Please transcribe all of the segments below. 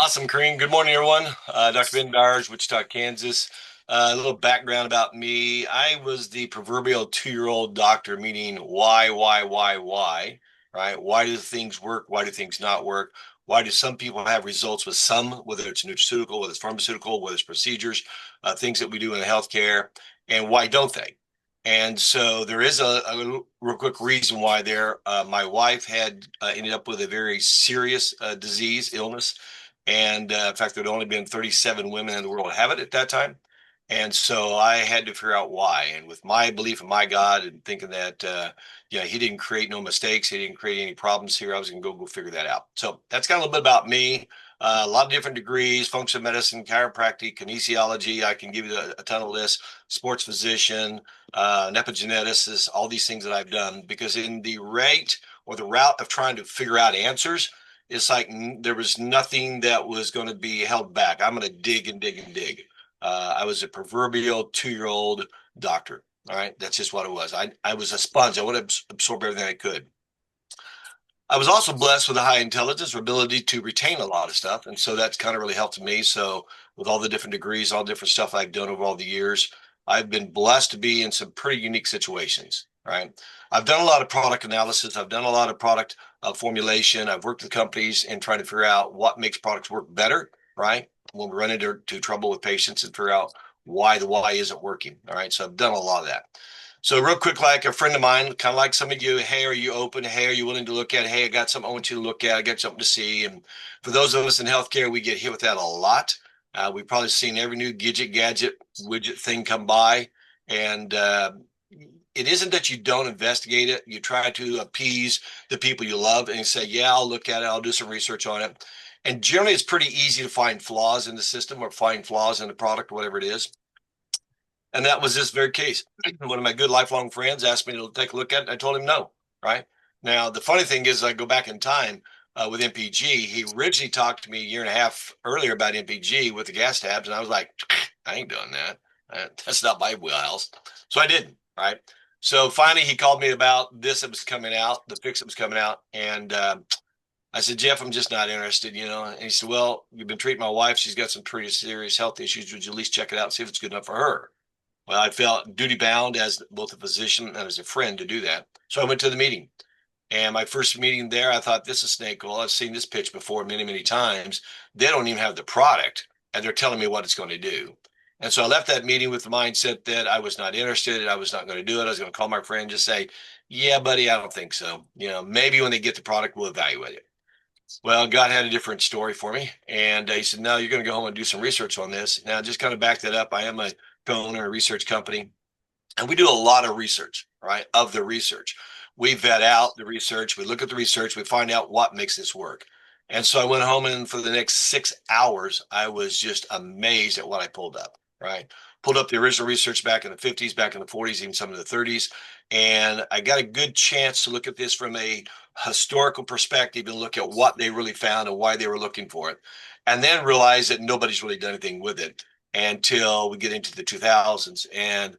Awesome, Kareem. Good morning, everyone. Dr. Ben Bowers, Wichita, Kansas. A little background about me. I was the proverbial two-year-old doctor, meaning why, right? Why do things work? Why do things not work? Why do some people have results with some, whether it's nutraceutical, whether it's pharmaceutical, whether it's procedures, things that we do in healthcare, and why don't they? And so there is a real quick reason why there. My wife had ended up with a very serious disease, illness, and in fact, there'd only been 37 women in the world have it at that time. And so I had to figure out why. And with my belief in my God and thinking that, he didn't create no mistakes, he didn't create any problems here, I was going to go figure that out. So that's kind of a little bit about me. A lot of different degrees: functional medicine, chiropractic, kinesiology. I can give you a ton of lists: sports physician, an epigeneticist, all these things that I've done. Because in the rate or the route of trying to figure out answers, it's like there was nothing that was going to be held back. I'm going to dig and dig and dig. I was a proverbial two-year-old doctor. All right, that's just what it was. I was a sponge. I would absorb everything I could. I was also blessed with a high intelligence or ability to retain a lot of stuff, and so that's kind of really helped me. So with all the different degrees, all different stuff I've done over all the years, I've been blessed to be in some pretty unique situations. Right, I've done a lot of product analysis. I've done a lot of product formulation. I've worked with companies and trying to figure out what makes products work better. Right, when we run into trouble with patients and figure out why the why isn't working. All right, so I've done a lot of that. So real quick, like a friend of mine, kind of like some of you, hey, are you open? Hey, are you willing to look at? Hey, I got something I want you to look at. I got something to see. And for those of us in healthcare, we get hit with that a lot. We've probably seen every new gadget, widget thing come by. And it isn't that you don't investigate it. You try to appease the people you love and you say, yeah, I'll look at it. I'll do some research on it. And generally, it's pretty easy to find flaws in the system or find flaws in the product, whatever it is. And that was this very case. One of my good lifelong friends asked me to take a look at it. I told him no. Right now, the funny thing is, I go back in time with MPG. He originally talked to me a year and a half earlier about MPG with the gas tabs, and I was like, I ain't doing that. That's not my wheelhouse. So I didn't. Right. So finally, he called me about this that was coming out, the fix that was coming out, and I said, Jeff, I'm just not interested, And he said, well, you've been treating my wife. She's got some pretty serious health issues. Would you at least check it out and see if it's good enough for her? Well, I felt duty bound as both a physician and as a friend to do that. So I went to the meeting. And my first meeting there, I thought, this is snake oil. I've seen this pitch before many, many times. They don't even have the product, and they're telling me what it's going to do. And so I left that meeting with the mindset that I was not interested. I was not going to do it. I was going to call my friend and just say, yeah, buddy, I don't think so. Maybe when they get the product, we'll evaluate it. Well, God had a different story for me. And he said, no, you're going to go home and do some research on this. Now, just kind of back that up. I am a co-owner of a research company, and we do a lot of research, right? Of the research. We vet out the research. We look at the research. We find out what makes this work. And so I went home, and for the next 6 hours, I was just amazed at what I pulled up, right? Pulled up the original research back in the 50s, back in the 40s, even some of the 30s. And I got a good chance to look at this from a historical perspective and look at what they really found and why they were looking for it. And then realize that nobody's really done anything with it until we get into the 2000s. And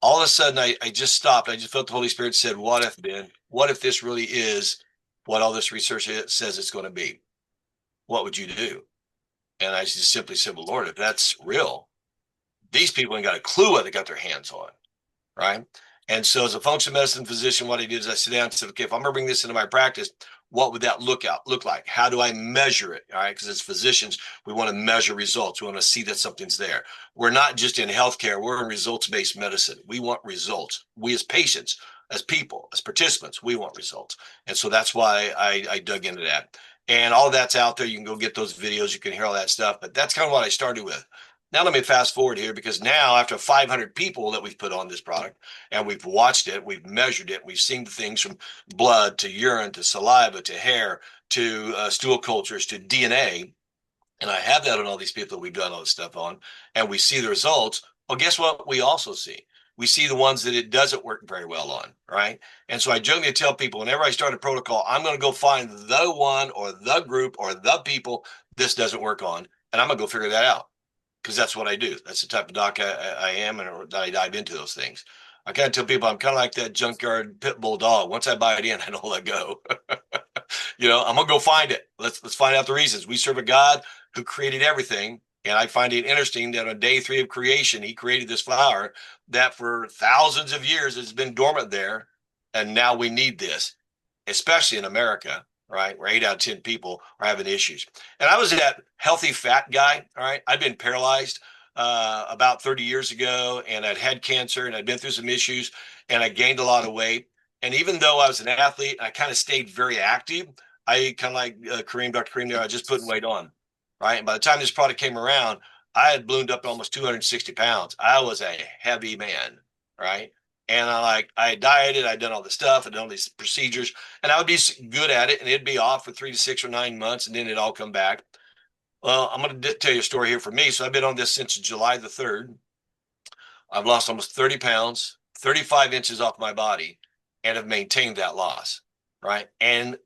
all of a sudden, I just stopped. I just felt the Holy Spirit said, what if, Ben? What if this really is what all this research says it's going to be? What would you do? And I just simply said, well, Lord, if that's real, these people ain't got a clue what they got their hands on, right? And so as a functional medicine physician, what I did is I sit down and said, okay, if I'm going to bring this into my practice, what would that look like? How do I measure it? All right. Because as physicians, we want to measure results. We want to see that something's there. We're not just in healthcare. We're in results-based medicine. We want results. We as patients, as people, as participants, we want results. And so that's why I dug into that. And all that's out there. You can go get those videos. You can hear all that stuff. But that's kind of what I started with. Now let me fast forward here, because now after 500 people that we've put on this product and we've watched it, we've measured it, we've seen the things from blood to urine to saliva to hair to stool cultures to DNA. And I have that on all these people that we've done all this stuff on, and we see the results. Well, guess what? We also see. We see the ones that it doesn't work very well on, right? And so I jokingly tell people, whenever I start a protocol, I'm going to go find the one or the group or the people this doesn't work on, and I'm going to go figure that out, because that's what I do. That's the type of doc I am, and I dive into those things. I kind of tell people I'm kind of like that junkyard pit bull dog. Once I buy it in, I don't let go. I'm gonna go find it. Let's find out the reasons. We serve a God who created everything. And I find it interesting that on day 3 of creation, he created this flower that for thousands of years has been dormant there. And now we need this, especially in America, right? Where 8 out of 10 people are having issues. And I was that healthy fat guy, all right? I'd been paralyzed about 30 years ago, and I'd had cancer, and I'd been through some issues, and I gained a lot of weight. And even though I was an athlete, I kind of stayed very active. I kind of like Dr. Kareem there, I just put weight on, right? And by the time this product came around, I had ballooned up to almost 260 pounds. I was a heavy man, right? And I dieted, I'd done all this stuff, I'd done all these procedures, and I would be good at it, and it'd be off for 3 to 6 or 9 months, and then it'd all come back. Well, I'm going to tell you a story here for me. So I've been on this since July the 3rd. I've lost almost 30 pounds, 35 inches off my body, and have maintained that loss, right? And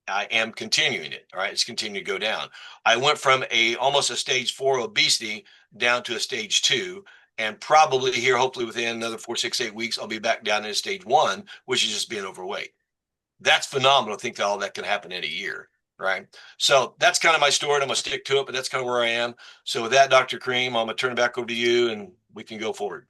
I am continuing it, right? It's continuing to go down. I went from almost a stage 4 obesity down to a stage 2, and probably here, hopefully within another 4, 6, 8 weeks, I'll be back down in stage 1, which is just being overweight. That's phenomenal. I think that all that can happen in a year, right? So that's kind of my story, and I'm gonna stick to it, but that's kind of where I am. So with that, Dr. Kareem, I'm gonna turn it back over to you, and we can go forward.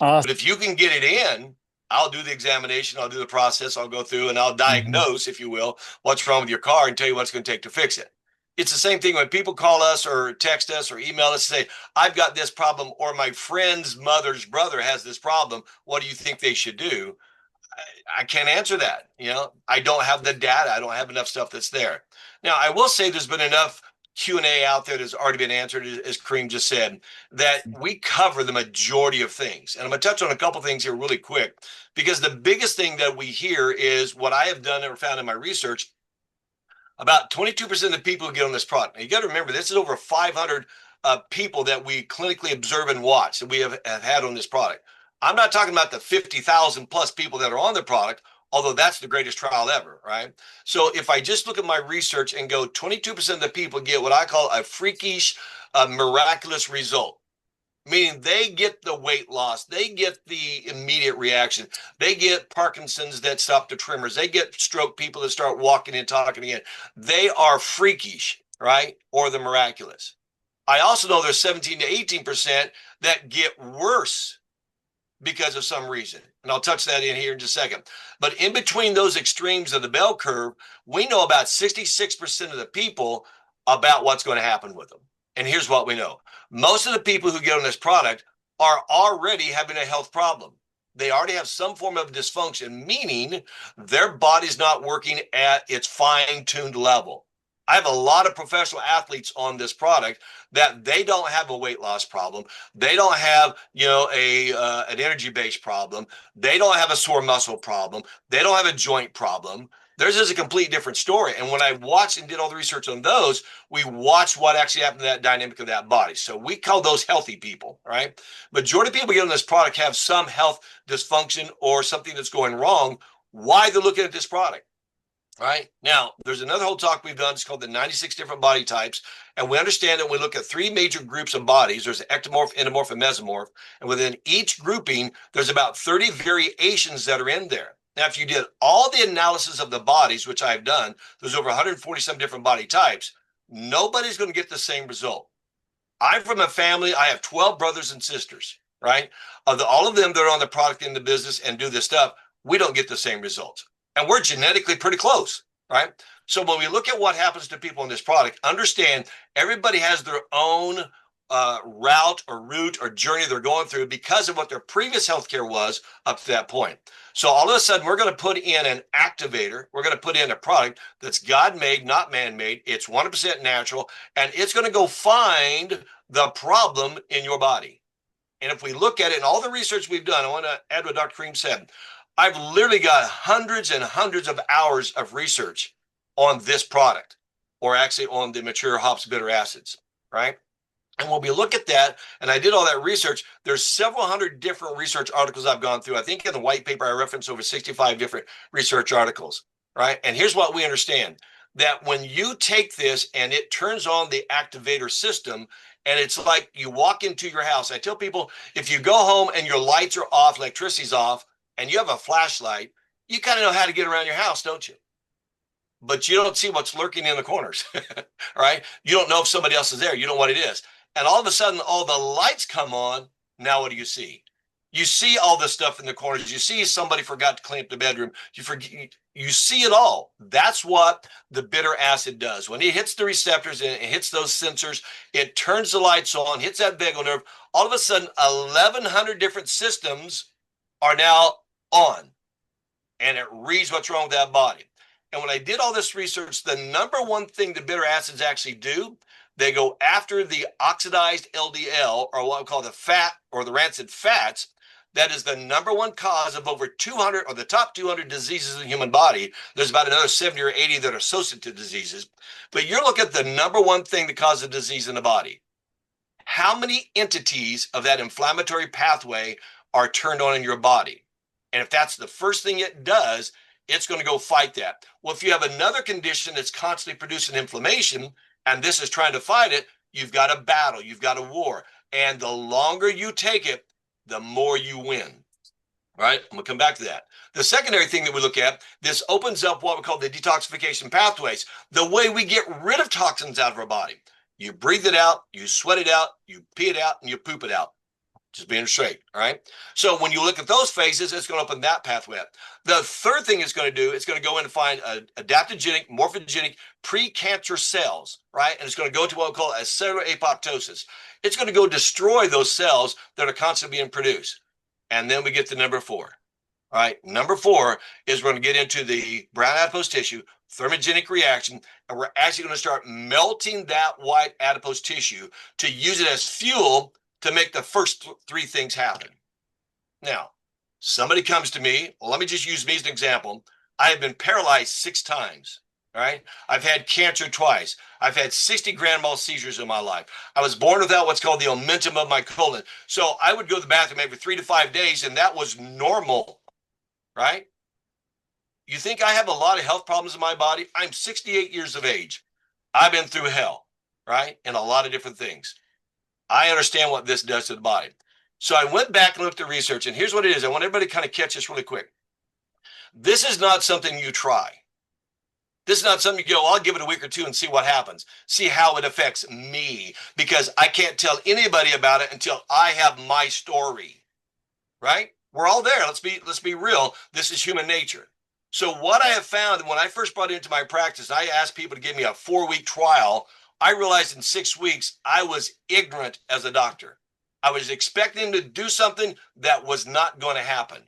But if you can get it in, I'll do the examination, I'll do the process, I'll go through, and I'll diagnose, if you will, what's wrong with your car and tell you what it's going to take to fix it. It's the same thing when people call us or text us or email us and say, I've got this problem, or my friend's mother's brother has this problem. What do you think they should do? I can't answer that. I don't have the data. I don't have enough stuff that's there. Now, I will say there's been enough Q&A out there that's already been answered, as Kareem just said, that we cover the majority of things. And I'm going to touch on a couple things here really quick, because the biggest thing that we hear is what I have done or found in my research. About 22% of the people who get on this product. Now, you got to remember, this is over 500 people that we clinically observe and watch that we have had on this product. I'm not talking about the 50,000 plus people that are on the product, although that's the greatest trial ever, right? So if I just look at my research and go 22% of the people get what I call a freakish, miraculous result, meaning they get the weight loss, they get the immediate reaction, they get Parkinson's that stop the tremors, they get stroke people that start walking and talking again. They are freakish, right? Or the miraculous. I also know there's 17 to 18% that get worse because of some reason. And I'll touch that in here in just a second. But in between those extremes of the bell curve, we know about 66% of the people about what's going to happen with them. And here's what we know. Most of the people who get on this product are already having a health problem. They already have some form of dysfunction, meaning their body's not working at its fine-tuned level. I have a lot of professional athletes on this product that they don't have a weight loss problem. They don't have, an energy-based problem. They don't have a sore muscle problem. They don't have a joint problem. Theirs is a complete different story. And when I watched and did all the research on those, we watched what actually happened to that dynamic of that body. So we call those healthy people, right? Majority of people get on this product have some health dysfunction or something that's going wrong. Why they're looking at this product? Right now, there's another whole talk we've done. It's called the 96 different body types. And we understand that we look at 3 major groups of bodies. There's ectomorph, endomorph, and mesomorph. And within each grouping, there's about 30 variations that are in there. Now, if you did all the analysis of the bodies, which I've done, there's over 140 some different body types. Nobody's going to get the same result. I'm from a family. I have 12 brothers and sisters, right? All of them that are on the product in the business and do this stuff, we don't get the same results. And we're genetically pretty close, right? So when we look at what happens to people in this product, understand everybody has their own route or journey they're going through because of what their previous healthcare was up to that point. So all of a sudden, we're going to put in an activator. We're going to put in a product that's God-made, not man-made. It's 100% natural, and it's going to go find the problem in your body. And if we look at it, and all the research we've done, I want to add what Dr. Kareem said. I've literally got hundreds and hundreds of hours of research on this product, or actually on the mature hops bitter acids, right? And when we look at that, and I did all that research, there's several hundred different research articles I've gone through. I think in the white paper, I referenced over 65 different research articles, right? And here's what we understand, that when you take this and it turns on the activator system, and it's like you walk into your house. I tell people, if you go home and your lights are off, electricity's off, and you have a flashlight, you kind of know how to get around your house, don't you? but you don't see what's lurking in the corners, right? You don't know if somebody else is there. You don't know what it is. And all of a sudden, all the lights come on. Now, what do you see? You see all this stuff in the corners. You see somebody forgot to clean up the bedroom. You see it all. That's what the bitter acid does. When it hits the receptors and it hits those sensors, it turns the lights on, hits that vagal nerve. All of a sudden, 1,100 different systems are now on, and it reads what's wrong with that body. And when I did all this research, the number one thing the bitter acids actually do, they go after the oxidized LDL, or what we call the fat or the rancid fats. That is the number one cause of over 200 or the top 200 diseases in the human body. There's about another 70 or 80 that are associated diseases. But you're looking at the number one thing that causes disease in the body. How many entities of that inflammatory pathway are turned on in your body? And if that's the first thing it does, it's going to go fight that. Well, if you have another condition that's constantly producing inflammation, and this is trying to fight it, you've got a battle, you've got a war. And the longer you take it, the more you win. All right, I'm gonna come back to that. The secondary thing that we look at, this opens up what we call the detoxification pathways, the way we get rid of toxins out of our body. You breathe it out, you sweat it out, you pee it out, and you poop it out. Just being straight, all right? So when you look at those phases, it's going to open that pathway up. The third thing it's going to do, it's going to go in and find adaptogenic, morphogenic, pre-cancer cells, right? And it's going to go to what we call a cellular apoptosis. It's going to go destroy those cells that are constantly being produced. And then we get to number 4, all right? Number 4 is we're going to get into the brown adipose tissue, thermogenic reaction, and we're actually going to start melting that white adipose tissue to use it as fuel to make the first 3 things happen. Now, somebody comes to me, well, let me just use me as an example. I have been paralyzed 6 times, all right? I've had cancer twice. I've had 60 grand mal seizures in my life. I was born without what's called the omentum of my colon. So I would go to the bathroom every 3 to 5 days, and that was normal, right? You think I have a lot of health problems in my body? I'm 68 years of age. I've been through hell, right? And a lot of different things. I understand what this does to the body. So I went back and looked at research, and here's what it is. I want everybody to kind of catch this really quick. This is not something you try. This is not something you go, I'll give it a week or 2 and see what happens. See how it affects me, because I can't tell anybody about it until I have my story, right? We're all there. Let's be real. This is human nature. So what I have found when I first brought it into my practice, I asked people to give me a 4-week trial. I realized in 6 weeks, I was ignorant as a doctor. I was expecting to do something that was not going to happen.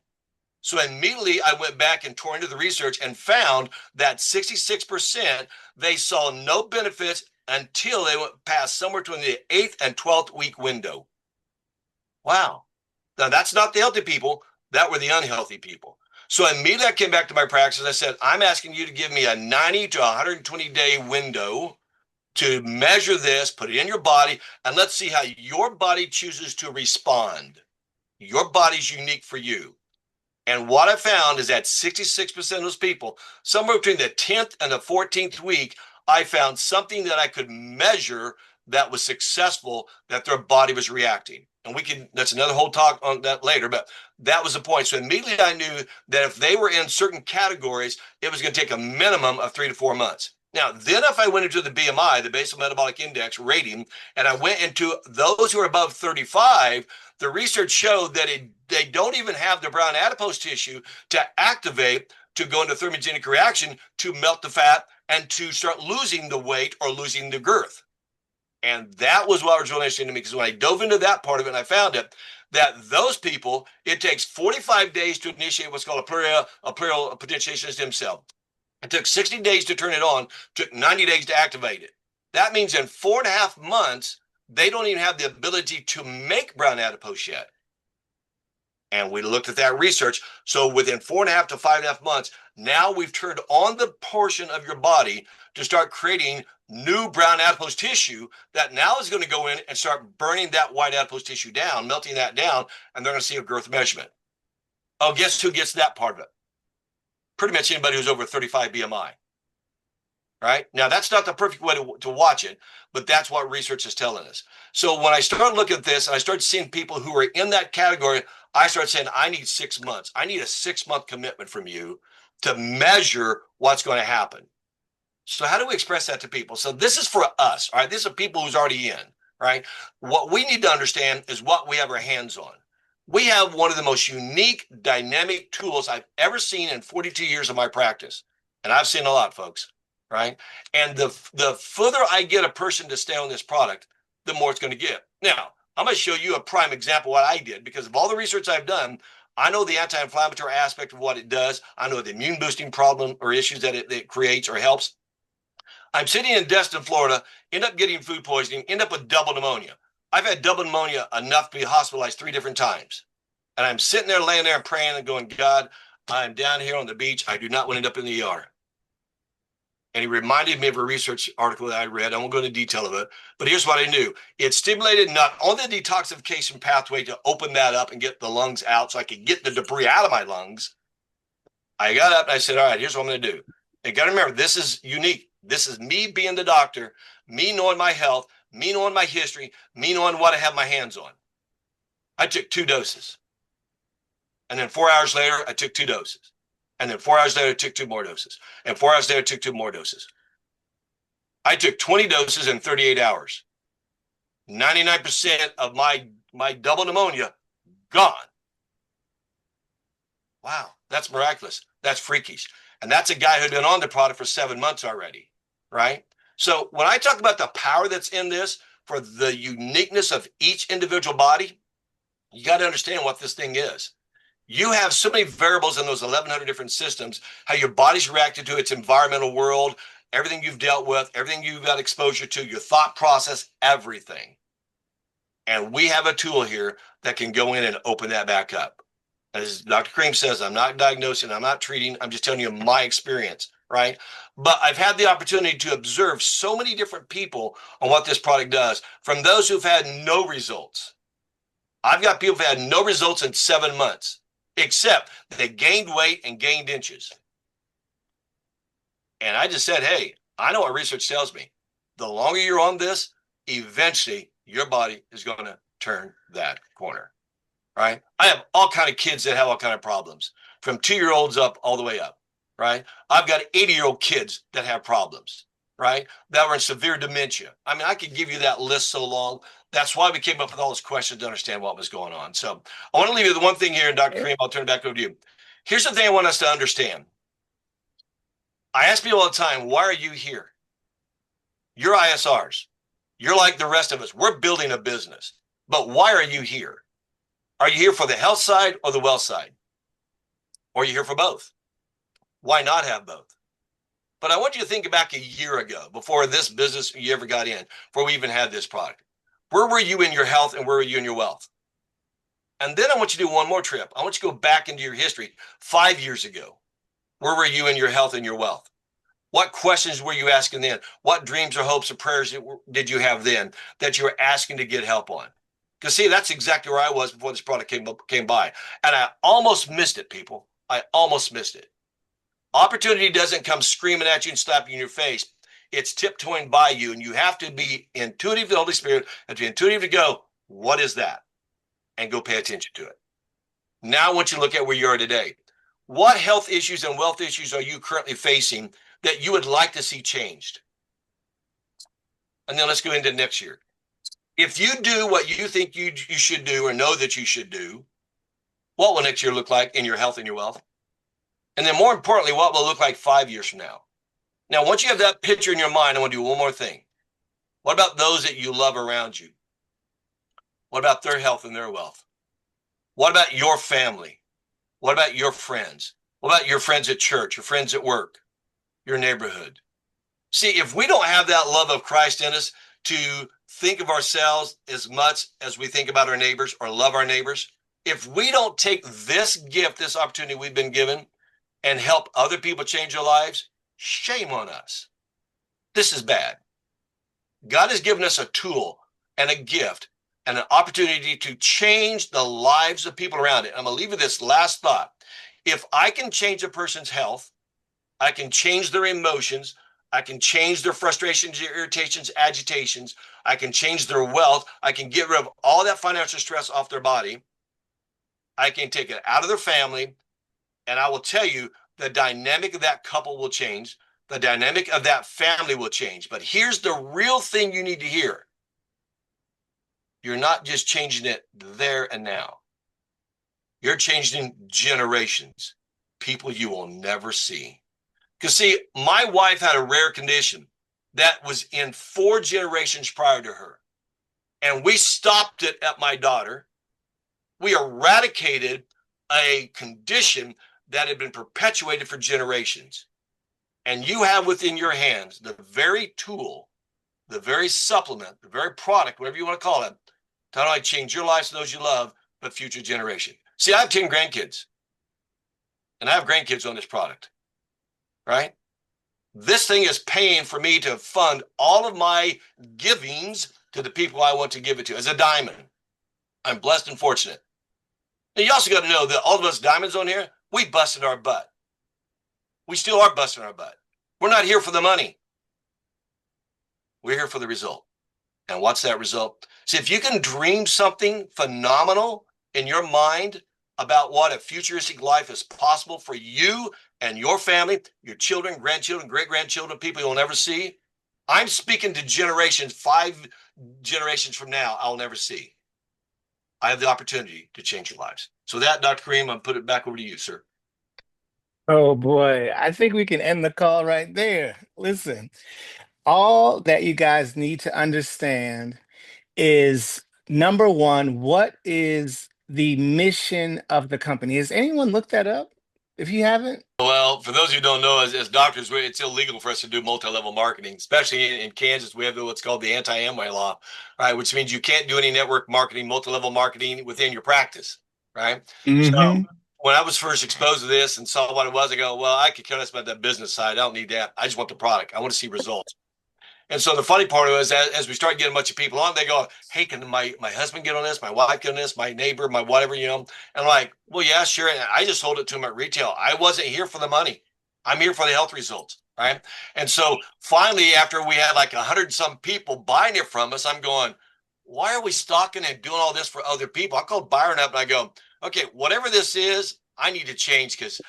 So immediately I went back and tore into the research and found that 66%, they saw no benefits until they went past somewhere between the 8th and 12th week window. Wow. Now that's not the healthy people. That were the unhealthy people. So immediately I came back to my practice. I said, I'm asking you to give me a 90 to 120 day window to measure this, put it in your body, and let's see how your body chooses to respond. Your body's unique for you. And what I found is that 66% of those people, somewhere between the 10th and the 14th week, I found something that I could measure that was successful, that their body was reacting. And that's another whole talk on that later, but that was the point. So immediately I knew that if they were in certain categories, it was going to take a minimum of 3 to 4 months. Now, then if I went into the BMI, the basal metabolic index rating, and I went into those who are above 35, the research showed that they don't even have the brown adipose tissue to activate, to go into thermogenic reaction, to melt the fat, and to start losing the weight or losing the girth. And that was what was really interesting to me, because when I dove into that part of it, and I found it, that those people, it takes 45 days to initiate what's called a pleural potentiation stem cell. It took 60 days to turn it on, took 90 days to activate it. That means in 4.5 months, they don't even have the ability to make brown adipose yet. And we looked at that research. So within 4.5 to 5.5 months, now we've turned on the portion of your body to start creating new brown adipose tissue that now is going to go in and start burning that white adipose tissue down, melting that down, and they're going to see a growth measurement. Oh, guess who gets that part of it? Pretty much anybody who's over 35 BMI. Right? Now, that's not the perfect way to watch it, but that's what research is telling us. So when I started looking at this and I started seeing people who were in that category, I started saying, I need 6 months. I need a 6-month commitment from you to measure what's going to happen. So how do we express that to people? So this is for us, all right? This is people who's already in, right? What we need to understand is what we have our hands on. We have one of the most unique, dynamic tools I've ever seen in 42 years of my practice. And I've seen a lot, folks, right? And the further I get a person to stay on this product, the more it's going to get. Now, I'm going to show you a prime example of what I did because of all the research I've done. I know the anti-inflammatory aspect of what it does. I know the immune boosting problem or issues that it creates or helps. I'm sitting in Destin, Florida, end up getting food poisoning, end up with double pneumonia. I've had double pneumonia enough to be hospitalized 3 different times. And I'm sitting there, laying there and praying and going, God, I'm down here on the beach. I do not want to end up in the ER. And he reminded me of a research article that I read. I won't go into detail of it, but here's what I knew. It stimulated not only the detoxification pathway to open that up and get the lungs out so I could get the debris out of my lungs. I got up and I said, all right, here's what I'm going to do. And got to remember, this is unique. This is me being the doctor, me knowing my health, me knowing my history, me knowing what I have my hands on. I took 2 doses. And then 4 hours later, I took 2 doses. And then 4 hours later, I took 2 more doses. And 4 hours later, I took 2 more doses. I took 20 doses in 38 hours. 99% of my double pneumonia gone. Wow, that's miraculous. That's freakish. And that's a guy who'd been on the product for 7 months already, right? So when I talk about the power that's in this for the uniqueness of each individual body, you got to understand what this thing is. You have so many variables in those 1,100 different systems, how your body's reacted to its environmental world, everything you've dealt with, everything you've got exposure to, your thought process, everything. And we have a tool here that can go in and open that back up. As Dr. Cream says, I'm not diagnosing, I'm not treating, I'm just telling you my experience, right? But I've had the opportunity to observe so many different people on what this product does, from those who've had no results. I've got people who've had no results in 7 months, except they gained weight and gained inches. And I just said, hey, I know what research tells me. The longer you're on this, eventually your body is going to turn that corner. Right? I have all kind of kids that have all kind of problems, from 2-year-olds up all the way up, right? I've got 80-year-old kids that have problems, right? That were in severe dementia. I mean, I could give you that list so long. That's why we came up with all those questions to understand what was going on. So I want to leave you with one thing here, and Dr. Kareem, I'll turn it back over to you. Here's the thing I want us to understand. I ask people all the time, why are you here? You're ISRs. You're like the rest of us. We're building a business. But why are you here? Are you here for the health side or the wealth side? Or are you here for both? Why not have both? But I want you to think back a year ago, before this business you ever got in, before we even had this product. Where were you in your health and where were you in your wealth? And then I want you to do one more trip. I want you to go back into your history 5 years ago. Where were you in your health and your wealth? What questions were you asking then? What dreams or hopes or prayers did you have then that you were asking to get help on? Because see, that's exactly where I was before this product came by. And I almost missed it, people. I almost missed it. Opportunity doesn't come screaming at you and slapping you in your face. It's tiptoeing by you. And you have to be intuitive to the Holy Spirit, and to be intuitive to go, what is that? And go pay attention to it. Now I want you to look at where you are today. What health issues and wealth issues are you currently facing that you would like to see changed? And then let's go into next year. If you do what you think you should do or know that you should do, what will next year look like in your health and your wealth? And then more importantly, what will it look like 5 years from now? Now, once you have that picture in your mind, I want to do one more thing. What about those that you love around you? What about their health and their wealth? What about your family? What about your friends? What about your friends at church, your friends at work, your neighborhood? See, if we don't have that love of Christ in us to think of ourselves as much as we think about our neighbors or love our neighbors, if we don't take this gift, this opportunity we've been given, and help other people change their lives, shame on us. This is bad. God has given us a tool and a gift and an opportunity to change the lives of people around it. I'm going to leave you this last thought. If I can change a person's health, I can change their emotions, I can change their frustrations, irritations, agitations. I can change their wealth. I can get rid of all that financial stress off their body. I can take it out of their family. And I will tell you, the dynamic of that couple will change. The dynamic of that family will change. But here's the real thing you need to hear. You're not just changing it there and now. You're changing generations, people you will never see. Because see, my wife had a rare condition that was in 4 generations prior to her. And we stopped it at my daughter. We eradicated a condition that had been perpetuated for generations. And you have within your hands the very tool, the very supplement, the very product, whatever you want to call it, to not only change your lives and those you love, but future generation. See, I have 10 grandkids, and I have grandkids on this product, right? This thing is paying for me to fund all of my givings to the people I want to give it to as a diamond. I'm blessed and fortunate. And you also got to know that all of us diamonds on here, we busted our butt. We still are busting our butt. We're not here for the money. We're here for the result. And what's that result? See, if you can dream something phenomenal in your mind about what a futuristic life is possible for you and your family, your children, grandchildren, great-grandchildren, people you'll never see, I'm speaking to generations, 5 generations from now, I'll never see. I have the opportunity to change your lives. So that, Dr. Kareem, I'm put it back over to you, sir. Oh boy, I think we can end the call right there. Listen, all that you guys need to understand is number one, what is the mission of the company? Has anyone looked that up? If you haven't, Well, for those who don't know, as doctors, it's illegal for us to do multi-level marketing, especially in Kansas. We have what's called the anti-Amway law, right? Which means you can't do any network marketing, multi-level marketing within your practice, right? So hmm when I was first exposed to this and saw what it was, I go, well, I could care less about that business side. I don't need that. I just want the product. I want to see results. And so the funny part was, as we start getting a bunch of people on, they go, hey, can my husband get on this? My wife get on this? My neighbor, my whatever, And I'm like, well, yeah, sure. And I just sold it to them at retail. I wasn't here for the money. I'm here for the health results, right? And so finally, after we had like 100 some people buying it from us, I'm going, why are we stocking and doing all this for other people? I called Byron up and I go, okay, whatever this is, I need to change because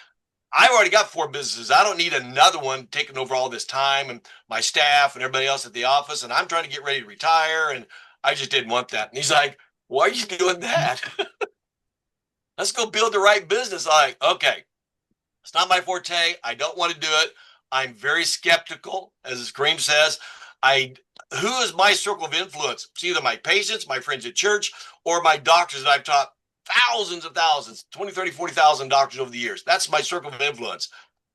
I've already got 4 businesses. I don't need another one taking over all this time and my staff and everybody else at the office. And I'm trying to get ready to retire. And I just didn't want that. And he's like, why are you doing that? Let's go build the right business. I'm like, okay, it's not my forte. I don't want to do it. I'm very skeptical, as Kareem says. Who is my circle of influence? It's either my patients, my friends at church, or my doctors that I've taught thousands of thousands, 20, 30, 40,000 doctors over the years. That's my circle of influence.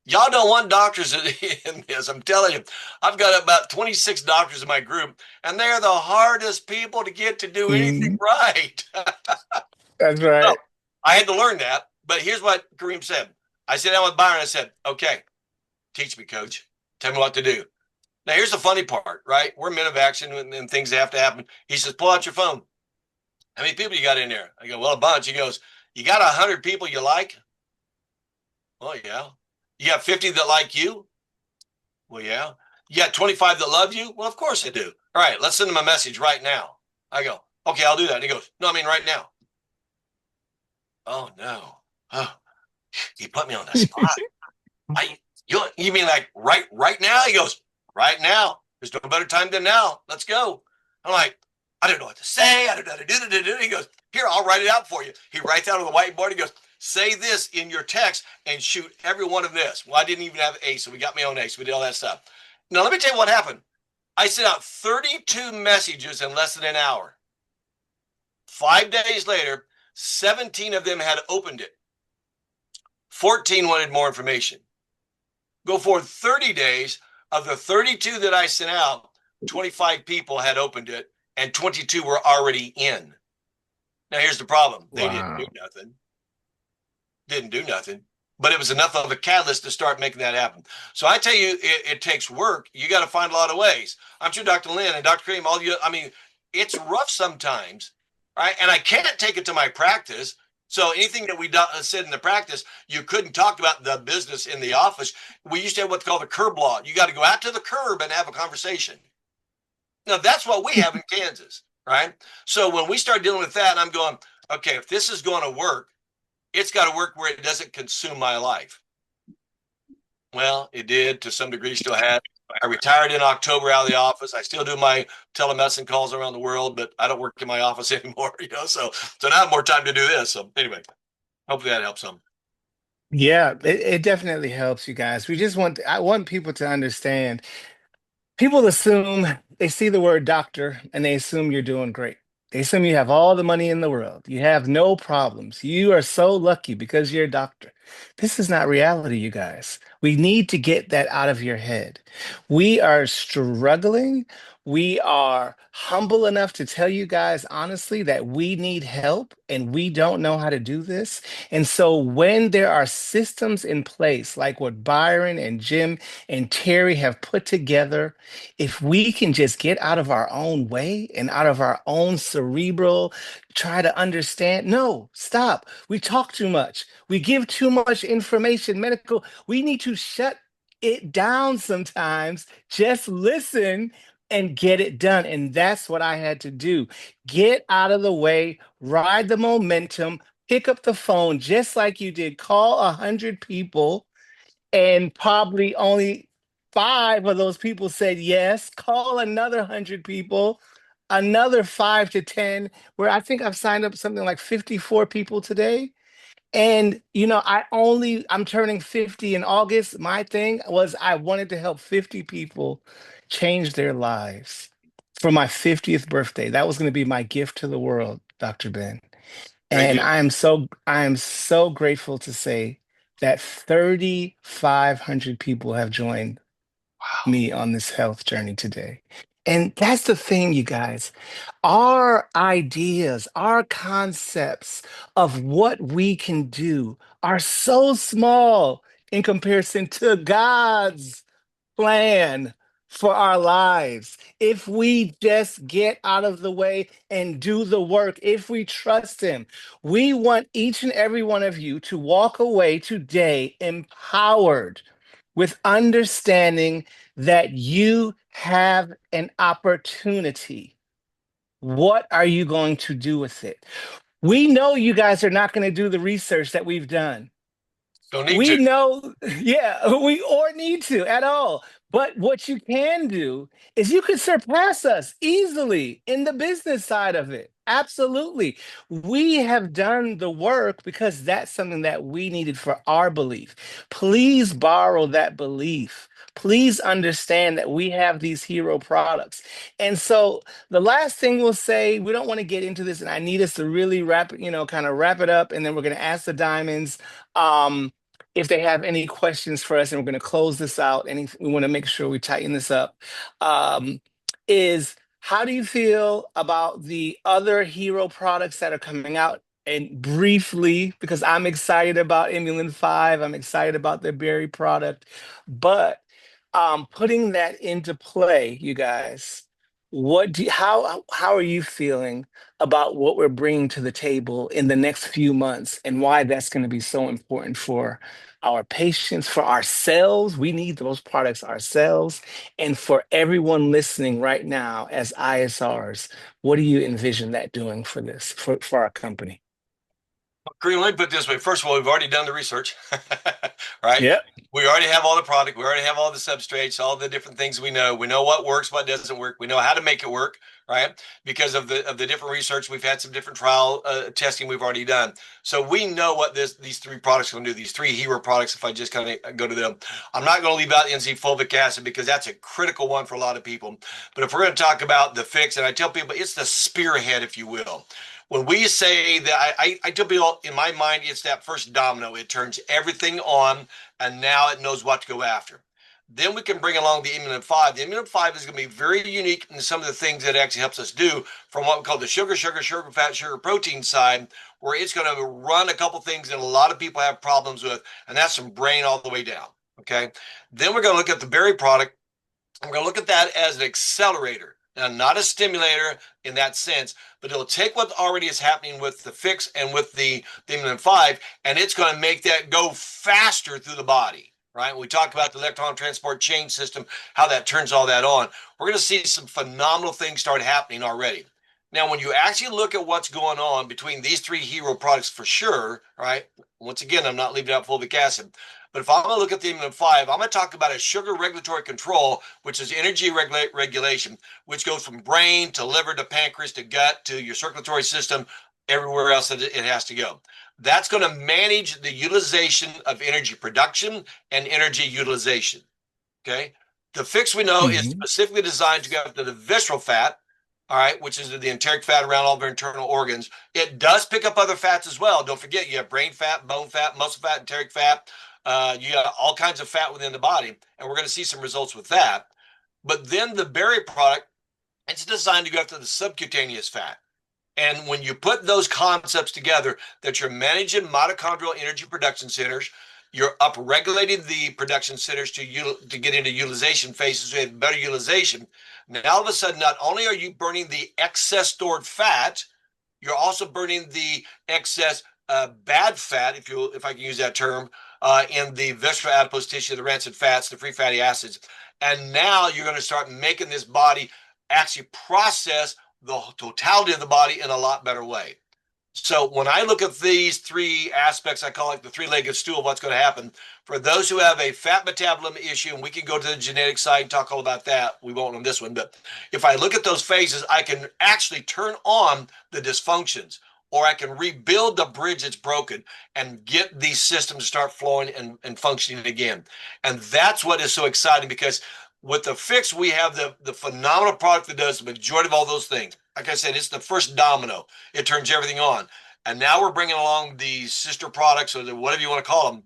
Y'all don't want doctors in this. I'm telling you, I've got about 26 doctors in my group, and they're the hardest people to get to do anything hmm right. That's So right. I had to learn that. But here's what Kareem said. I sat down with Byron. I said, okay, teach me, coach. Tell me what to do. Now, here's the funny part, right? We're men of action and things have to happen. He says, pull out your phone. How many people you got in there? I go, well, a bunch. He goes, you got 100 people you like? Well, yeah. You got 50 that like you? Well, yeah. You got 25 that love you? Well, of course I do. All right, let's send them a message right now. I go, okay, I'll do that. And he goes, no, I mean right now. Oh, no. Oh, he put me on the spot. You mean like right now? He goes, right now. There's no better time than now. Let's go. I'm like, I don't know what to say. I don't know how to do. He goes, here, I'll write it out for you. He writes out on the whiteboard. He goes, say this in your text and shoot every one of this. Well, I didn't even have A, so we got my own A, so we did all that stuff. Now, let me tell you what happened. I sent out 32 messages in less than an hour. 5 days later, 17 of them had opened it. 14 wanted more information. Go forward 30 days. Of the 32 that I sent out, 25 people had opened it and 22 were already in. Now, here's the problem. They didn't do Wow. nothing. Didn't do nothing. But it was enough of a catalyst to start making that happen. So I tell you, it takes work. You got to find a lot of ways. I'm sure Dr. Lynn and Dr. Kareem, all you, I mean, it's rough sometimes, right? And I can't take it to my practice. So anything that we said in the practice, you couldn't talk about the business in the office. We used to have what's called the curb law. You got to go out to the curb and have a conversation. Now, that's what we have in Kansas, right? So when we start dealing with that, I'm going, okay, if this is going to work, it's got to work where it doesn't consume my life. Well, it did to some degree, still had. I retired in October out of the office. I still do my telemedicine calls around the world, but I don't work in my office anymore, so now I have more time to do this. So anyway, hopefully that helps some. Yeah, it definitely helps you guys. I want people to understand. People assume they see the word doctor and they assume you're doing great. They assume you have all the money in the world. You have no problems. You are so lucky because you're a doctor. This is not reality, you guys. We need to get that out of your head. We are struggling. We are humble enough to tell you guys honestly that we need help and we don't know how to do this. And so when there are systems in place like what Byron and Jim and Terry have put together, if we can just get out of our own way and out of our own cerebral, try to understand. No, stop. We talk too much. We give too much information, medical. We need to shut it down sometimes. Just listen and get it done. And that's what I had to do. Get out of the way, ride the momentum, pick up the phone just like you did. Call 100 people and probably only five of those people said yes. Call another 100 people, another 5 to 10, where I think I've signed up something like 54 people today. And I'm turning 50 in August. My thing was I wanted to help 50 people change their lives for my 50th birthday. That was going to be my gift to the world, Dr. Ben. Great And deal. I am so grateful to say that 3,500 people have joined Wow. me on this health journey today. And that's the thing, you guys. Our ideas, our concepts of what we can do are so small in comparison to God's plan for our lives. If we just get out of the way and do the work, if we trust Him, we want each and every one of you to walk away today empowered with understanding that you have an opportunity. What are you going to do with it? We know you guys are not going to do the research that we've done. Don't need We to. know, yeah, we or need to at all. But what you can do is you can surpass us easily in the business side of it. Absolutely. We have done the work because that's something that we needed for our belief. Please borrow that belief. Please understand that we have these hero products. And so the last thing we'll say, we don't want to get into this, and I need us to really kind of wrap it up, and then we're going to ask the diamonds. Um, if they have any questions for us, and we're going to close this out, and we want to make sure we tighten this up, um, is how do you feel about the other hero products that are coming out? And briefly, because I'm excited about Imulin 5, I'm excited about their berry product, but putting that into play, you guys, how are you feeling about what we're bringing to the table in the next few months and why that's going to be so important for our patients, for ourselves? We need those products ourselves. And for everyone listening right now as ISRs, what do you envision that doing for for our company? Green, let me put it this way. First of all, we've already done the research, right? Yep. We already have all the product. We already have all the substrates, all the different things we know. We know what works, what doesn't work. We know how to make it work, right? Because of the different research, we've had some different trial testing we've already done. So we know what these three products are going to do. These three hero products. If I just kind of go to them, I'm not going to leave out NZ fulvic acid because that's a critical one for a lot of people. But if we're going to talk about the fix, and I tell people it's the spearhead, if you will. When we say that, I tell people in my mind, it's that first domino. It turns everything on, and now it knows what to go after. Then we can bring along the Immunin 5. The Immunin 5 is going to be very unique in some of the things that it actually helps us do from what we call the sugar, fat, sugar, protein side, where it's going to run a couple things that a lot of people have problems with, and that's from brain all the way down. Okay. Then we're going to look at the berry product. We're going to look at that as an accelerator. Now, not a stimulator in that sense, but it'll take what already is happening with the fix and with the Immunin 5, and it's going to make that go faster through the body, right? We talk about the electron transport chain system, how that turns all that on. We're going to see some phenomenal things start happening already. Now, when you actually look at what's going on between these three hero products for sure, right? Once again, I'm not leaving out fulvic acid. But if I'm going to look at the Immunin 5, I'm going to talk about a sugar regulatory control, which is energy regulation, which goes from brain to liver to pancreas to gut to your circulatory system, everywhere else that it has to go. That's going to manage the utilization of energy production and energy utilization. Okay. The fix we know is Hmm. specifically designed to go after the visceral fat, all right, which is the enteric fat around all of our internal organs. It does pick up other fats as well. Don't forget, you have brain fat, bone fat, muscle fat, enteric fat. You got all kinds of fat within the body, and we're going to see some results with that. But then the berry product, it's designed to go after the subcutaneous fat. And when you put those concepts together, that you're managing mitochondrial energy production centers, you're upregulating the production centers to get into utilization phases, so you have better utilization. Now, all of a sudden, not only are you burning the excess stored fat, you're also burning the excess bad fat, if I can use that term, in the visceral adipose tissue, the rancid fats, the free fatty acids. And now you're going to start making this body actually process the totality of the body in a lot better way. So when I look at these three aspects, I call it the three-legged stool of what's going to happen. For those who have a fat metabolism issue, and we can go to the genetic side and talk all about that. We won't on this one, but if I look at those phases, I can actually turn on the dysfunctions, or I can rebuild the bridge that's broken and get these systems to start flowing and functioning again. And that's what is so exciting, because with the fix, we have the phenomenal product that does the majority of all those things. Like I said, it's the first domino. It turns everything on. And now we're bringing along these sister products, or whatever you want to call them,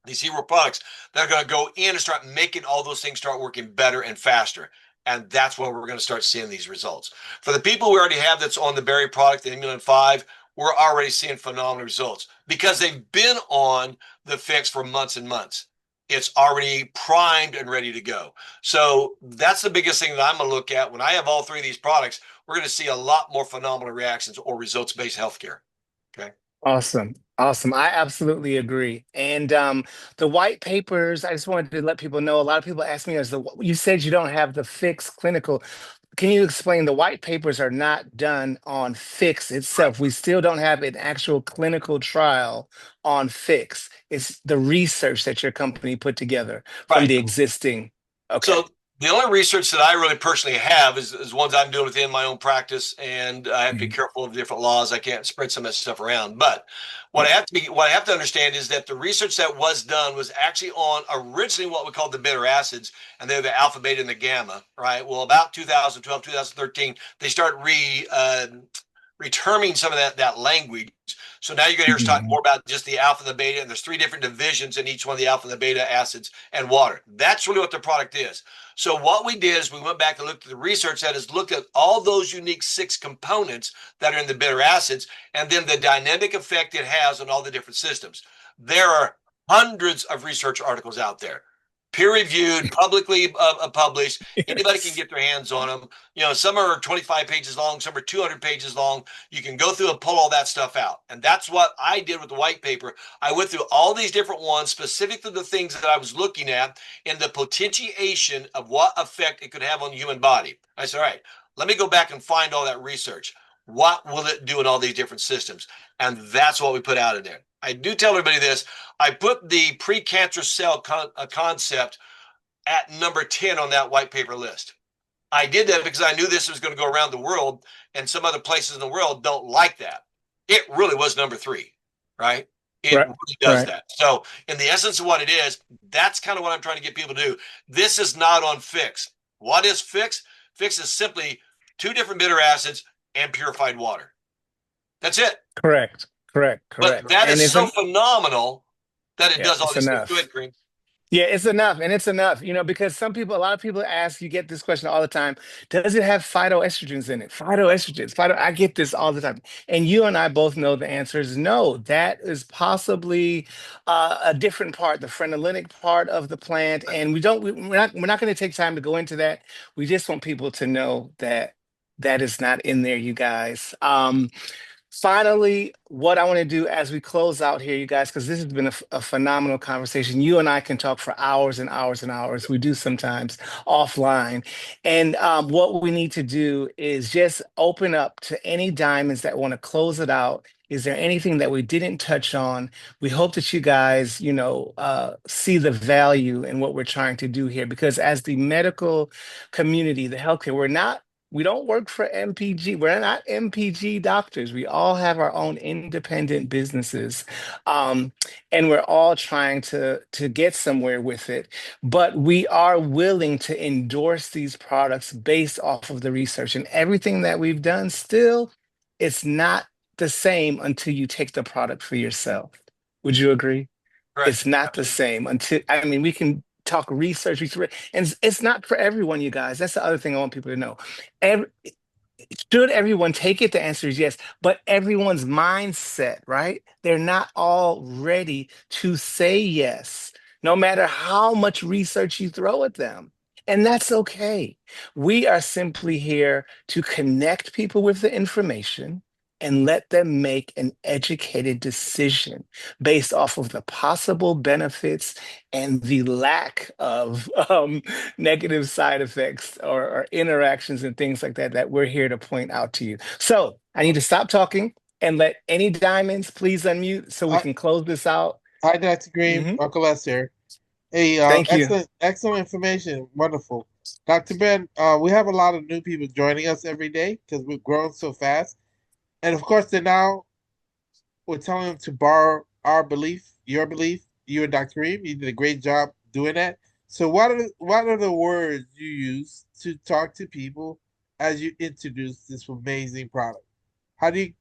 these hero products that are going to go in and start making all those things start working better and faster. And that's where we're going to start seeing these results. For the people we already have that's on the berry product, the Immunin 5, we're already seeing phenomenal results because they've been on the fix for months and months. It's already primed and ready to go. So that's the biggest thing that I'm going to look at. When I have all three of these products, we're going to see a lot more phenomenal reactions or results-based healthcare. Okay. Awesome. Awesome. I absolutely agree. And the white papers, I just wanted to let people know, a lot of people ask me, you said you don't have the fix clinical. Can you explain the white papers are not done on fix Right. itself? We still don't have an actual clinical trial on fix. It's the research that your company put together from Right. the existing. Okay. So the only research that I really personally have is ones I'm doing within my own practice, and I have to be Mhm. careful of different laws. I can't spread some of that stuff around. But what I have to understand is that the research that was done was actually on originally what we called the bitter acids, and they're the alpha, beta, and the gamma. Right. Well, about 2012, 2013, they start reterming some of that language. So now you're going to hear us talk Mhm. more about just the alpha and the beta, and there's three different divisions in each one of the alpha and the beta acids and water. That's really what the product is. So what we did is we went back and looked at the research that has looked at all those unique 6 components that are in the bitter acids, and then the dynamic effect it has on all the different systems. There are hundreds of research articles out there, peer reviewed, publicly published. Anybody can Yes. get their hands on them. Some are 25 pages long, some are 200 pages long. You can go through and pull all that stuff out. And that's what I did with the white paper. I went through all these different ones, specific to the things that I was looking at and the potentiation of what effect it could have on the human body. I said, all right, let me go back and find all that research. What will it do in all these different systems? And that's what we put out in there. I do tell everybody this. I put the precancerous cell concept at number 10 on that white paper list. I did that because I knew this was going to go around the world, and some other places in the world don't like that. It really was number 3, right? It Right. really does Right. that. So, in the essence of what it is, that's kind of what I'm trying to get people to do. This is not on fix. What is fix? Fix is simply 2 different bitter acids and purified water. That's it. Correct. Correct. But Correct. that And is it's so phenomenal that it yeah, does all it's these things. Go enough. ahead, Green. Yeah, it's enough. And it's enough, because a lot of people ask, you get this question all the time. Does it have phytoestrogens in it? Phytoestrogens, I get this all the time. And you and I both know the answer is no. That is possibly a different part, the phenolinic part of the plant. And we're not going to take time to go into that. We just want people to know that that is not in there, you guys. Finally, what I want to do as we close out here, you guys, because this has been a phenomenal conversation. You and I can talk for hours and hours and hours. We do sometimes offline. And what we need to do is just open up to any diamonds that want to close it out. Is there anything that we didn't touch on? We hope that you guys, see the value in what we're trying to do here, because as the medical community, the healthcare, we don't work for MPG. We're not MPG doctors. We all have our own independent businesses. Um, and we're all trying to get somewhere with it. But we are willing to endorse these products based off of the research. And everything that we've done still, it's not the same until you take the product for yourself. Would you agree? Correct. It's not the same until, I mean, we can talk research, and it's not for everyone, you guys. That's the other thing I want people to know. Every, should everyone take it? The answer is yes, but everyone's mindset, right? They're not all ready to say yes, no matter how much research you throw at them. And that's okay. We are simply here to connect people with the information and let them make an educated decision based off of the possible benefits and the lack of negative side effects or interactions and things like that that we're here to point out to you. So I need to stop talking and let any diamonds please unmute so we Hi, can close this out. hi, Dr. Green, Mhm. Uncle Les here. Hey, Thank you. excellent information. Wonderful. Dr. Ben, we have a lot of new people joining us every day because we've grown so fast. And of course, we're telling them to borrow our belief, your belief. You and Dr. Green, you did a great job doing that. So what are the words you use to talk to people as you introduce this amazing product?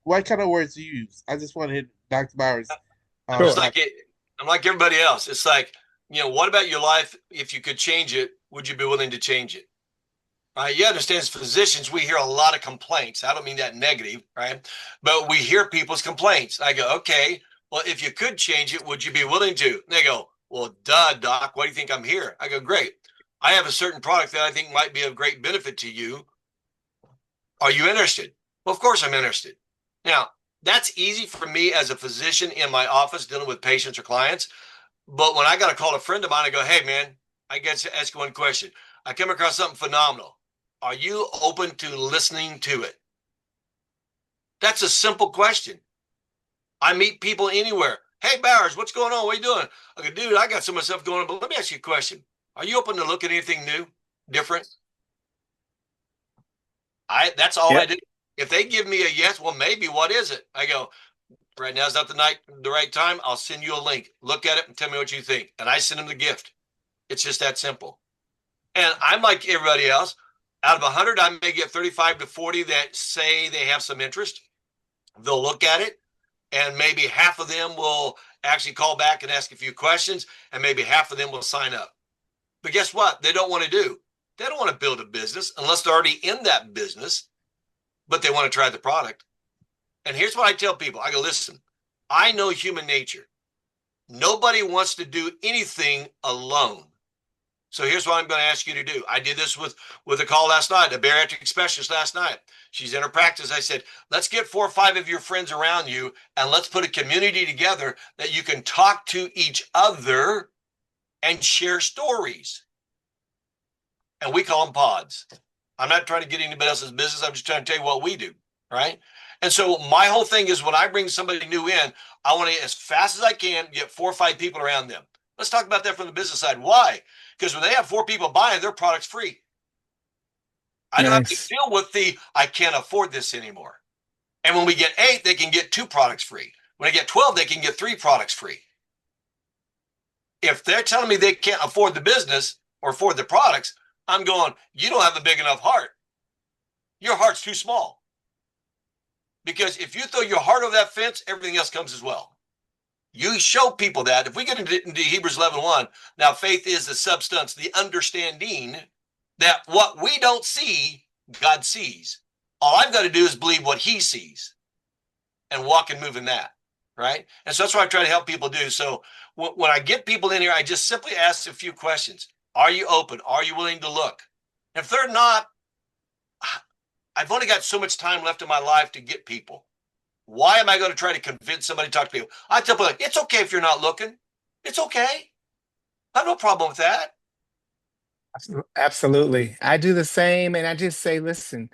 What kind of words do you use? I just want to hit Dr. Byers. I'm just Sure. like it. I'm like everybody else. It's like, what about your life? If you could change it, would you be willing to change it? Right? You understand, as physicians, we hear a lot of complaints. I don't mean that negative, right? But we hear people's complaints. I go, okay, well, if you could change it, would you be willing to? And they go, well, duh, doc. Why do you think I'm here? I go, great. I have a certain product that I think might be of great benefit to you. Are you interested? Well, of course I'm interested. Now, that's easy for me as a physician in my office dealing with patients or clients. But when I got to call a friend of mine, I go, hey, man, I got to ask you one question. I come across something phenomenal. Are you open to listening to it? That's a simple question. I meet people anywhere. Hey, Bowers, what's going on? What are you doing? I go, dude, I got some of stuff going on, but let me ask you a question. Are you open to look at anything new, different? That's all I Yep. do. If they give me a yes, well, maybe, what is it? I go, right now is not the right time. I'll send you a link. Look at it and tell me what you think. And I send them the gift. It's just that simple. And I'm like everybody else. Out of 100, I may get 35 to 40 that say they have some interest. They'll look at it, and maybe half of them will actually call back and ask a few questions, and maybe half of them will sign up. But guess what? They don't want to do. They don't want to build a business unless they're already in that business, but they want to try the product. And here's what I tell people. I go, listen, I know human nature. Nobody wants to do anything alone. So here's what I'm going to ask you to do. I did this with a call last night, a bariatric specialist last night. She's in her practice. I said, let's get 4 or 5 of your friends around you, and let's put a community together that you can talk to each other and share stories. And we call them pods. I'm not trying to get anybody else's business. I'm just trying to tell you what we do, right? And so my whole thing is, when I bring somebody new in, I want to, as fast as I can, get 4 or 5 people around them. Let's talk about that from the business side. Why? Because when they have 4 people buying, their product's free. I don't have to Nice. deal with I can't afford this anymore. And when we get 8, they can get 2 products free. When I get 12, they can get 3 products free. If they're telling me they can't afford the business or afford the products, I'm going, you don't have a big enough heart. Your heart's too small. Because if you throw your heart over that fence, everything else comes as well. You show people that. If we get into Hebrews 11:1, now faith is the substance, the understanding that what we don't see, God sees. All I've got to do is believe what he sees and walk and move in that, right? And so that's what I try to help people do. So when I get people in here, I just simply ask a few questions. Are you open? Are you willing to look? If they're not, I've only got so much time left in my life to get people. Why am I going to try to convince somebody to talk to people? I tell people, like, it's okay if you're not looking. It's okay. I have no problem with that. Absolutely. I do the same. And I just say, listen,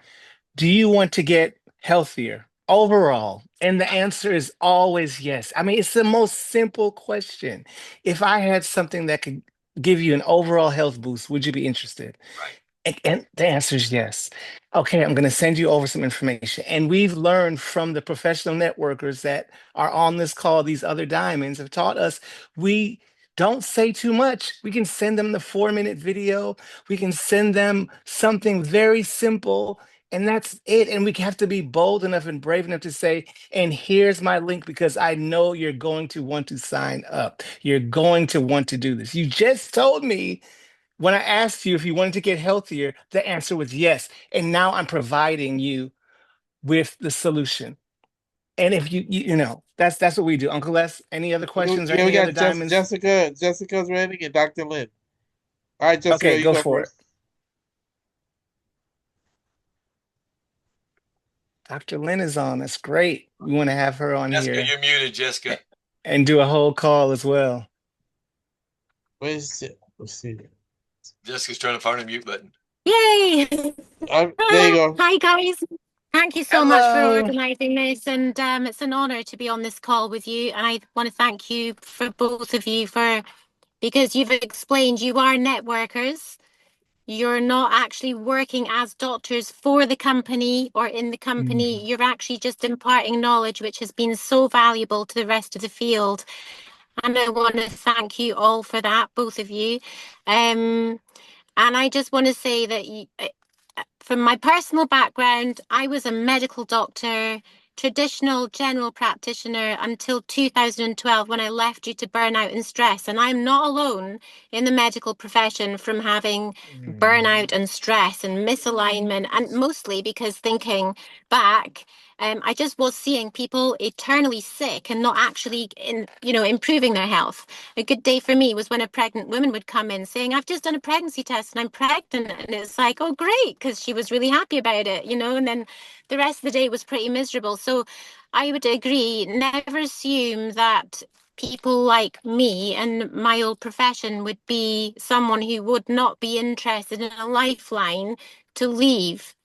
do you want to get healthier overall? And the answer is always yes. I mean, it's the most simple question. If I had something that could give you an overall health boost, would you be interested? Right. And the answer is yes. Okay, I'm going to send you over some information. And we've learned from the professional networkers that are on this call, these other diamonds have taught us we don't say too much. We can send them the 4-minute video, we can send them something very simple, and that's it. And we have to be bold enough and brave enough to say, and here's my link because I know you're going to want to sign up. You're going to want to do this. You just told me when I asked you if you wanted to get healthier, the answer was yes. And now I'm providing you with the solution. And if that's what we do. Uncle Les, any other questions or Yeah, we any other got diamonds? Jessica. Jessica's ready, and Dr. Lynn. All right, Jessica, Okay, you go go for it. first. Dr. Lynn is on. That's great. We want to have her on Jessica, here you're muted, Jessica. and do a whole call as well. Where's it? Let's see. Jessica's trying to find a mute button. Yay! There you go. Hi, guys. Thank you so much for Hello. organising this, and it's an honour to be on this call with you. And I want to thank you for both of you because you've explained you are networkers. You're not actually working as doctors for the company or in the company. Mhm. You're actually just imparting knowledge, which has been so valuable to the rest of the field. And I want to thank you all for that, both of you. And I just want to say that from my personal background, I was a medical doctor, traditional general practitioner until 2012 when I left due to burnout and stress. And I'm not alone in the medical profession from having burnout and stress and misalignment, and mostly because thinking back, I just was seeing people eternally sick and not actually improving their health. A good day for me was when a pregnant woman would come in saying, I've just done a pregnancy test and I'm pregnant. And it's like, oh, great, because she was really happy about it, and then the rest of the day was pretty miserable. So I would agree, never assume that people like me and my old profession would be someone who would not be interested in a lifeline to leave.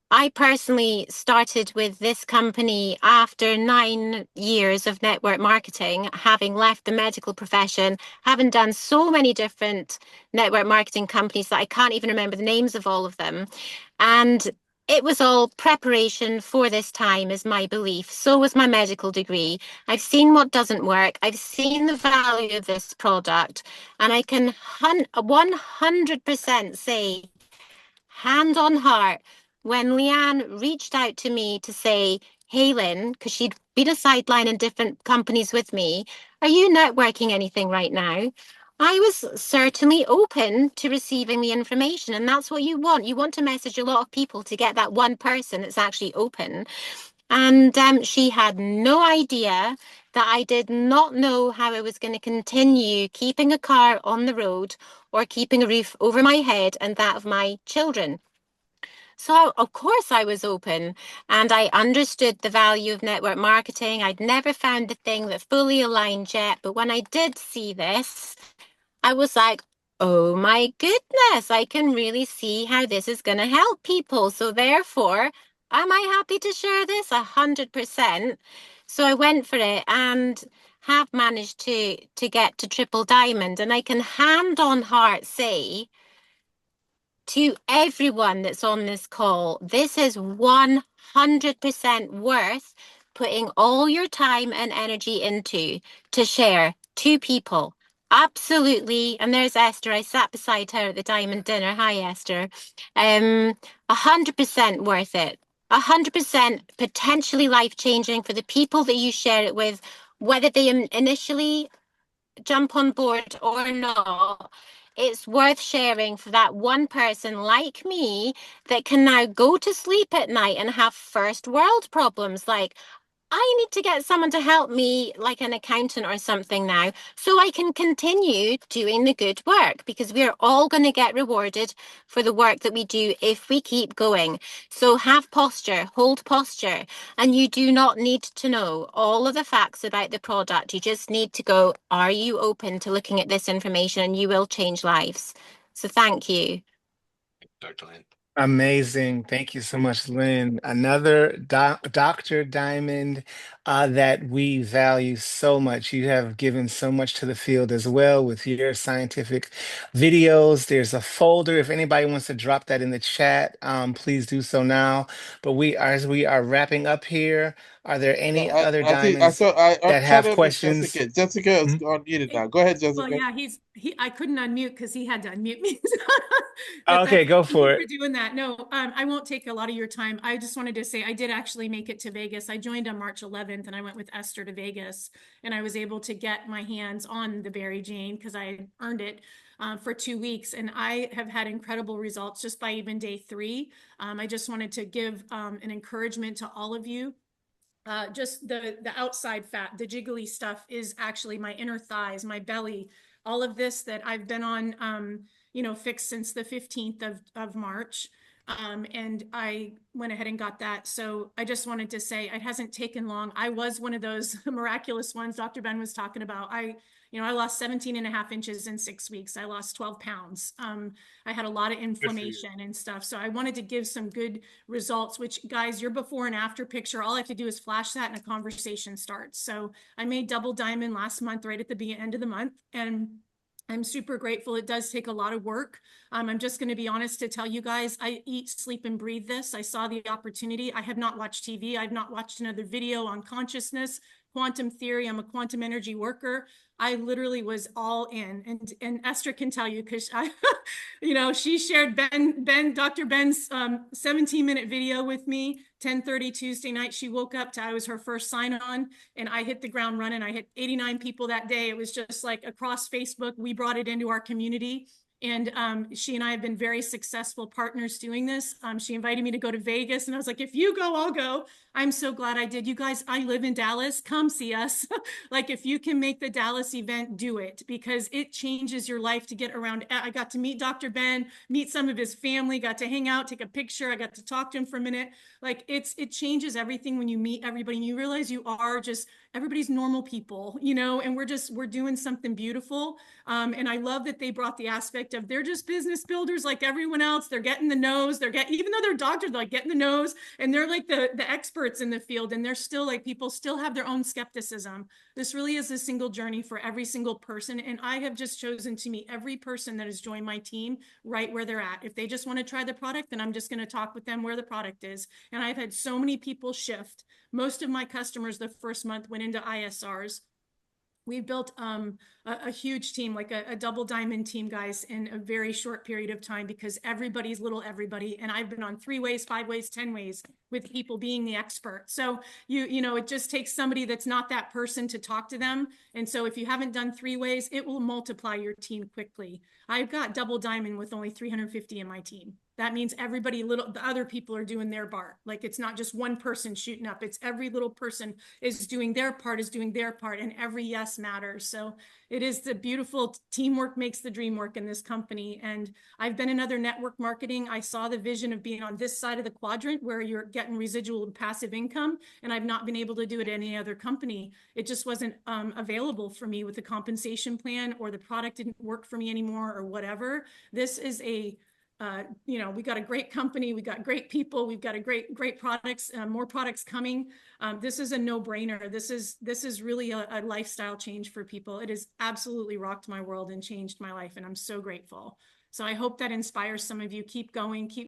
I personally started with this company after 9 years of network marketing, having left the medical profession, having done so many different network marketing companies that I can't even remember the names of all of them. And it was all preparation for this time, is my belief. So was my medical degree. I've seen what doesn't work. I've seen the value of this product, and I can 100% say, hand on heart, when Leanne reached out to me to say, hey, Lynn, because she'd been a sideline in different companies with me, are you networking anything right now? I was certainly open to receiving the information, and that's what you want. You want to message a lot of people to get that one person that's actually open. And she had no idea that I did not know how I was going to continue keeping a car on the road or keeping a roof over my head and that of my children. So, of course, I was open and I understood the value of network marketing. I'd never found the thing that fully aligned yet. But when I did see this, I was like, oh my goodness, I can really see how this is going to help people. So, therefore, am I happy to share this? 100%. So, I went for it and have managed to get to triple diamond. And I can hand on heart say, to everyone that's on this call, this is 100% worth putting all your time and energy into to share to people. Absolutely. And there's Esther. I sat beside her at the Diamond Dinner. Hi, Esther. 100% worth it. 100% potentially life-changing for the people that you share it with, whether they initially jump on board or not. It's worth sharing for that one person like me that can now go to sleep at night and have first world problems like, I need to get someone to help me, like an accountant or something now, so I can continue doing the good work, because we're all going to get rewarded for the work that we do if we keep going. So have posture, hold posture, and you do not need to know all of the facts about the product. You just need to go, are you open to looking at this information? And you will change lives. So thank you. Dr. Lynn. Amazing. Thank you so much, Lynn. Another Dr. Diamond that we value so much. You have given so much to the field as well with your scientific videos. There's a folder. If anybody wants to drop that in the chat, please do so now. But as we are wrapping up here, are there any other I think I diamonds saw. I'm that trying have to unmute questions? Jessica. Jessica is Mhm. unmuted now. Go ahead, Jessica. Well, yeah, I couldn't unmute because he had to unmute me. Okay, go Thank for you it. for doing that. No, I won't take a lot of your time. I just wanted to say I did actually make it to Vegas. I joined on March 11th and I went with Esther to Vegas, and I was able to get my hands on the Berry Jane because I had earned it for 2 weeks, and I have had incredible results just by even day 3. I just wanted to give an encouragement to all of you. Just the outside fat, the jiggly stuff is actually my inner thighs, my belly, all of this that I've been on, fixed since the 15th of March. And I went ahead and got that. So I just wanted to say it hasn't taken long. I was one of those miraculous ones Dr. Ben was talking about. I lost 17.5 inches in 6 weeks. I lost 12 pounds. I had a lot of inflammation and stuff. So I wanted to give some good results, which, guys, your before and after picture, all I have to do is flash that and a conversation starts. So I made double diamond last month, right at the end of the month. And I'm super grateful. It does take a lot of work. I'm just going to be honest to tell you guys, I eat, sleep, and breathe this. I saw the opportunity. I have not watched TV. I've not watched another video on consciousness, quantum theory. I'm a quantum energy worker. I literally was all in, and Esther can tell you, because I, she shared Dr. Ben's 17-minute video with me, 10:30 Tuesday night. She woke up I was her first sign on, and I hit the ground running. I hit 89 people that day. It was just like across Facebook. We brought it into our community. And she and I have been very successful partners doing this. She invited me to go to Vegas, and I was like, if you go, I'll go. I'm so glad I did. You guys, I live in Dallas. Come see us. Like, if you can make the Dallas event, do it, because it changes your life to get around. I got to meet Dr. Ben, meet some of his family, got to hang out, take a picture. I got to talk to him for a minute. Like, it changes everything when you meet everybody and you realize you are just everybody's normal people, and we're doing something beautiful. And I love that they brought the aspect of they're just business builders like everyone else. They're getting the nose. Even though they're doctors, they're like getting the nose, and they're like the experts in the field. And they're still like, people still have their own skepticism. This really is a single journey for every single person. And I have just chosen to meet every person that has joined my team right where they're at. If they just want to try the product, then I'm just going to talk with them where the product is. And I've had so many people shift. Most of my customers the first month went into ISRs. We built a huge team, like a double diamond team, guys, in a very short period of time, because everybody's little everybody. And I've been on 3 ways, 5 ways, 10 ways with people being the expert. So it just takes somebody that's not that person to talk to them. And so if you haven't done 3 ways, it will multiply your team quickly. I've got double diamond with only 350 in my team. That means the other people are doing their part. Like, it's not just one person shooting up. It's every little person is doing their part, and every yes matters. So it is the beautiful teamwork makes the dream work in this company. And I've been in other network marketing. I saw the vision of being on this side of the quadrant where you're getting residual and passive income. And I've not been able to do it at any other company. It just wasn't available for me with the compensation plan, or the product didn't work for me anymore, or whatever. This is we got a great company, we got great people, we've got a great products, more products coming. This is a no-brainer. This is really a lifestyle change for people. It has absolutely rocked my world and changed my life, and I'm so grateful. So I hope that inspires some of you. Keep going, keep